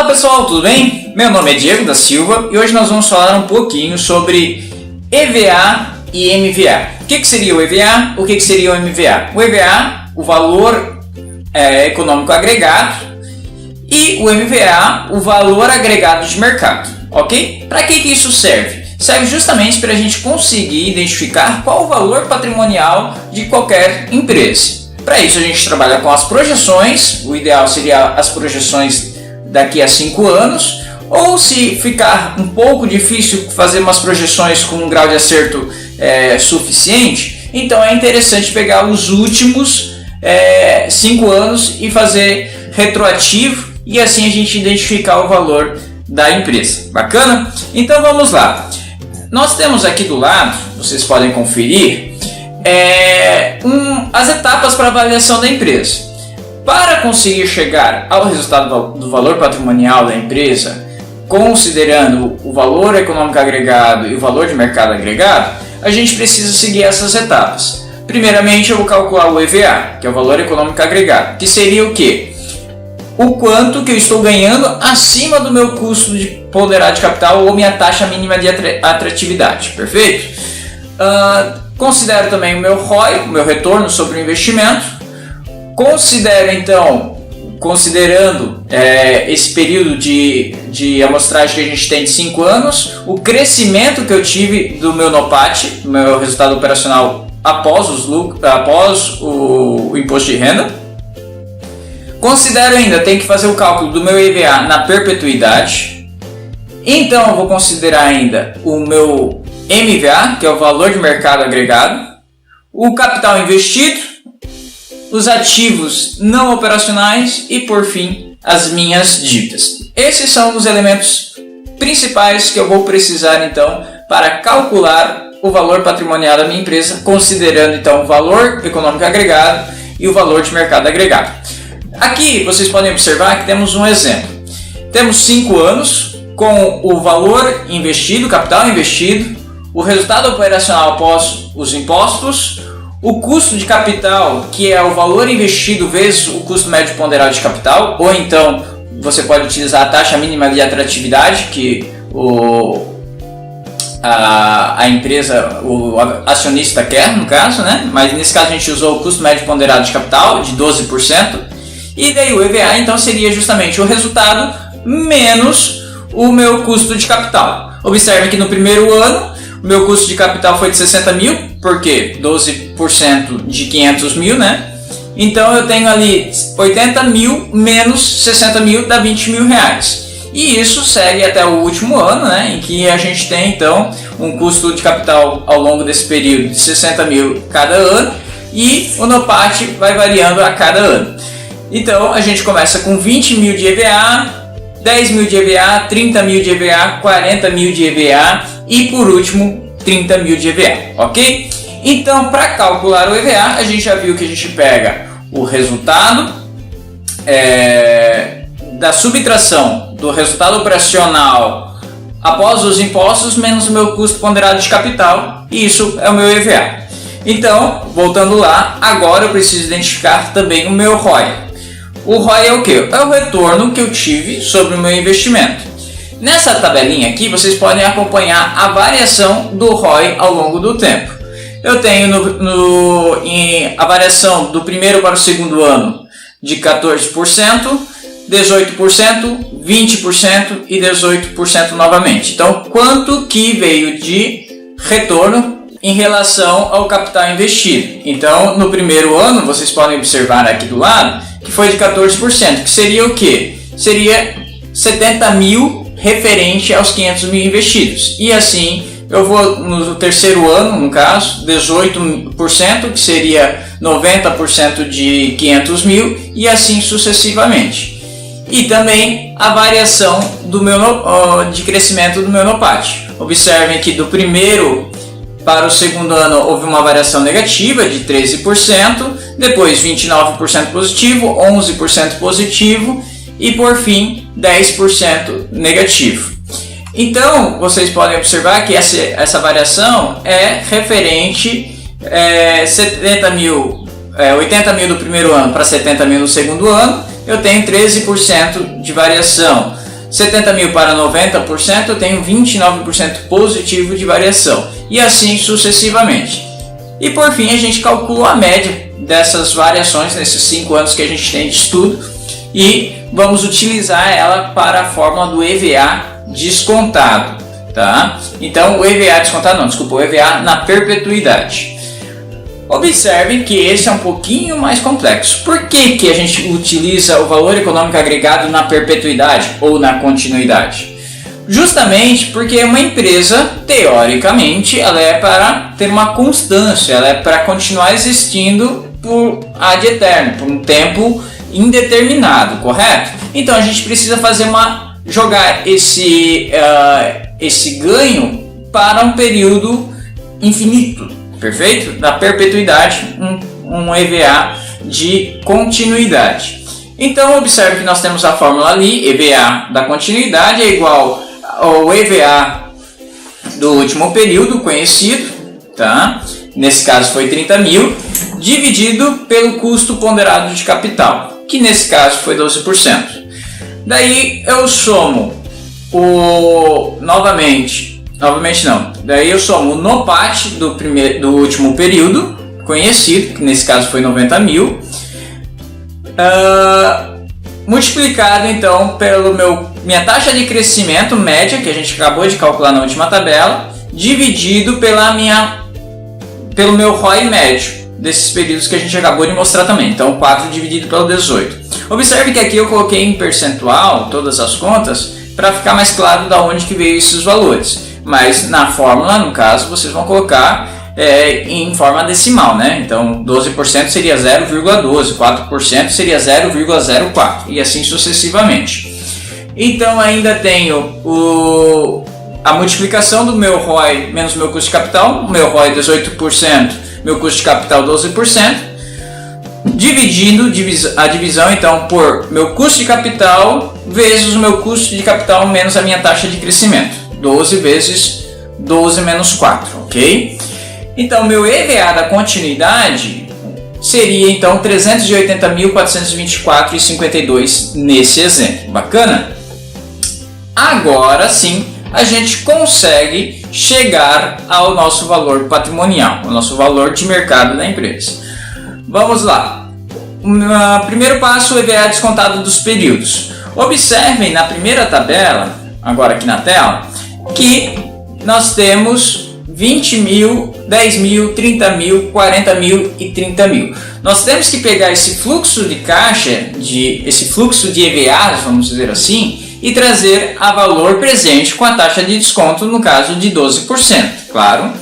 Fala pessoal, tudo bem? Meu nome é Diego da Silva e hoje nós vamos falar um pouquinho sobre EVA e MVA. O que seria o EVA? O que seria o MVA? O EVA, o valor econômico agregado, e o MVA, o valor agregado de mercado, ok? Para que isso serve? Serve justamente para a gente conseguir identificar qual o valor patrimonial de qualquer empresa. Para isso a gente trabalha com as projeções, o ideal seria as projeções daqui a 5 anos, ou se ficar um pouco difícil fazer umas projeções com um grau de acerto suficiente, então é interessante pegar os últimos 5 anos e fazer retroativo e assim a gente identificar o valor da empresa. Bacana? Então vamos lá. Nós temos aqui do lado, vocês podem conferir, as etapas para avaliação da empresa. Para conseguir chegar ao resultado do valor patrimonial da empresa, considerando o valor econômico agregado e o valor de mercado agregado, a gente precisa seguir essas etapas. Primeiramente, eu vou calcular o EVA, que é o valor econômico agregado, que seria o quê? O quanto que eu estou ganhando acima do meu custo de ponderado de capital ou minha taxa mínima de atratividade, perfeito? Considero também o meu ROI, o meu retorno sobre o investimento. Considerando esse período de amostragem que a gente tem de 5 anos, o crescimento que eu tive do meu NOPAT, do meu resultado operacional após o imposto de renda. Considero ainda, tem que fazer o cálculo do meu EVA na perpetuidade. Então eu vou considerar ainda o meu MVA, que é o valor de mercado agregado, o capital investido, os ativos não operacionais e, por fim, as minhas dívidas. Esses são os elementos principais que eu vou precisar, então, para calcular o valor patrimonial da minha empresa, considerando, então, o valor econômico agregado e o valor de mercado agregado. Aqui, vocês podem observar que temos um exemplo. Temos 5 anos com o valor investido, capital investido, o resultado operacional após os impostos, o custo de capital, que é o valor investido vezes o custo médio ponderado de capital, ou então você pode utilizar a taxa mínima de atratividade que a empresa, o acionista quer, no caso, né? Mas nesse caso a gente usou o custo médio ponderado de capital de 12%, e daí o EVA então seria justamente o resultado menos o meu custo de capital. Observe que no primeiro ano o meu custo de capital foi de 60 mil, porque 12% de 500 mil, né? Então eu tenho ali 80 mil menos 60 mil dá 20 mil reais. E isso segue até o último ano, né? Em que a gente tem então um custo de capital ao longo desse período de 60 mil cada ano e o NOPAT vai variando a cada ano. Então a gente começa com 20 mil de EVA, 10 mil de EVA, 30 mil de EVA, 40 mil de EVA e por último 30 mil de EVA, ok? Então para calcular o EVA a gente já viu que a gente pega o resultado da subtração do resultado operacional após os impostos menos o meu custo ponderado de capital, e isso é o meu EVA. Então, voltando lá, agora eu preciso identificar também o meu ROI. O ROI é o que? É o retorno que eu tive sobre o meu investimento. Nessa tabelinha aqui, vocês podem acompanhar a variação do ROI ao longo do tempo. Eu tenho a variação do primeiro para o segundo ano de 14%, 18%, 20% e 18% novamente. Então, quanto que veio de retorno em relação ao capital investido? Então, no primeiro ano, vocês podem observar aqui do lado, que foi de 14%, que seria o quê? Seria 70 mil referente aos 500 mil investidos. E assim, eu vou no terceiro ano, no caso, 18%, que seria 90% de 500 mil, e assim sucessivamente. E também a variação de crescimento do meu NOPAT. Observem que do primeiro para o segundo ano houve uma variação negativa de 13%, depois 29% positivo, 11% positivo e por fim 10% negativo. Então vocês podem observar que essa variação é referente 80 mil do primeiro ano para 70 mil no segundo ano, eu tenho 13% de variação. 70 mil para 90%, eu tenho 29% positivo de variação, e assim sucessivamente. E por fim a gente calcula a média dessas variações nesses 5 anos que a gente tem de estudo e vamos utilizar ela para a fórmula do EVA descontado, tá? Então o EVA descontado não, desculpa, o EVA na perpetuidade. Observem que esse é um pouquinho mais complexo. Por que a gente utiliza o valor econômico agregado na perpetuidade ou na continuidade? Justamente porque uma empresa, teoricamente, ela é para ter uma constância, ela é para continuar existindo por ad eterno, por um tempo indeterminado, correto? Então a gente precisa jogar esse ganho para um período infinito, perfeito? Da perpetuidade, um EVA de continuidade. Então observe que nós temos a fórmula ali, EVA da continuidade é igual ao EVA do último período conhecido, tá? Nesse caso foi 30 mil, dividido pelo custo ponderado de capital, que nesse caso foi 12%. Daí eu somo daí eu somo o NOPAT do último período conhecido, que nesse caso foi 90 mil, multiplicado então pelo minha taxa de crescimento média, que a gente acabou de calcular na última tabela, dividido pelo meu ROI médio desses períodos que a gente acabou de mostrar também. Então 4 dividido pelo 18. Observe que aqui eu coloquei em percentual todas as contas para ficar mais claro da onde que veio esses valores. Mas na fórmula, no caso, vocês vão colocar em forma decimal, né? Então 12% seria 0,12, 4% seria 0,04 e assim sucessivamente. Então ainda tenho a multiplicação do meu ROI menos meu custo de capital, meu ROI 18%, meu custo de capital 12%, dividindo a divisão então por meu custo de capital vezes o meu custo de capital menos a minha taxa de crescimento, 12 vezes 12 menos 4, ok? Então meu EVA da continuidade seria então 380.424,52 nesse exemplo, bacana? Agora sim a gente consegue chegar ao nosso valor patrimonial, ao nosso valor de mercado da empresa. Vamos lá. Primeiro passo, o EVA descontado dos períodos. Observem na primeira tabela, agora aqui na tela, que nós temos 20 mil, 10 mil, 30 mil, 40 mil e 30 mil. Nós temos que pegar esse fluxo de caixa, esse fluxo de EVAs, vamos dizer assim, e trazer a valor presente com a taxa de desconto, no caso de 12%, claro.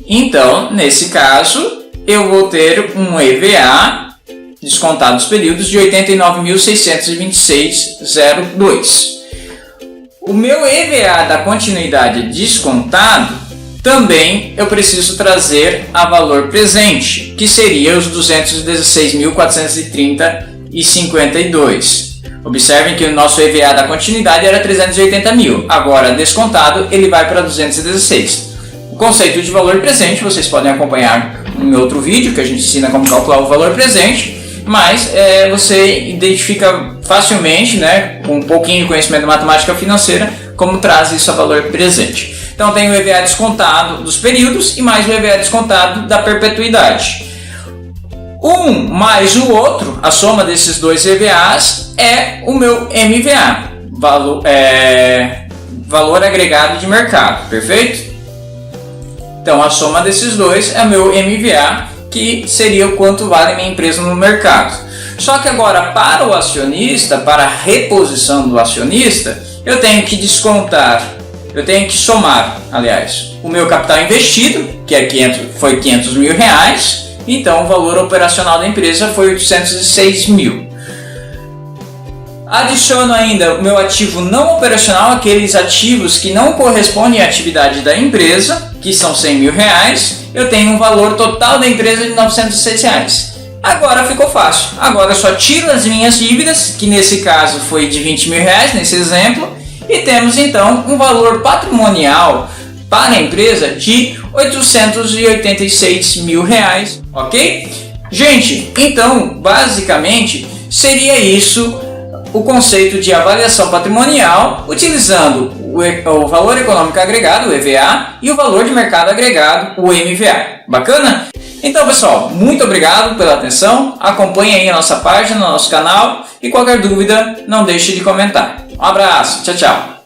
Então, nesse caso, eu vou ter um EVA descontado dos períodos de 89.626,02. O meu EVA da continuidade descontado, também eu preciso trazer a valor presente, que seria os 216.430,52. Observem que o nosso EVA da continuidade era 380 mil, agora descontado ele vai para 216. O conceito de valor presente vocês podem acompanhar em outro vídeo que a gente ensina como calcular o valor presente, mas você identifica facilmente, né, com um pouquinho de conhecimento de matemática financeira, como traz isso a valor presente. Então tem o EVA descontado dos períodos e mais o EVA descontado da perpetuidade. Um mais o outro, a soma desses dois EVAs é o meu MVA, valor agregado de mercado, perfeito? Então a soma desses dois é o meu MVA, que seria o quanto vale minha empresa no mercado. Só que agora para o acionista, para a reposição do acionista, eu tenho que somar, aliás, o meu capital investido, que foi 500 mil reais, então o valor operacional da empresa foi 806 mil. Adiciono ainda o meu ativo não operacional, aqueles ativos que não correspondem à atividade da empresa, que são 100 mil reais, eu tenho um valor total da empresa de 906 reais. Agora ficou fácil, agora eu só tiro as minhas dívidas, que nesse caso foi de 20 mil reais, nesse exemplo, e temos então um valor patrimonial para a empresa de 886 mil reais, ok? Gente, então basicamente seria isso o conceito de avaliação patrimonial utilizando o valor econômico agregado, o EVA, e o valor de mercado agregado, o MVA. Bacana? Então, pessoal, muito obrigado pela atenção. Acompanhe aí a nossa página, nosso canal, e qualquer dúvida, não deixe de comentar. Um abraço, tchau, tchau.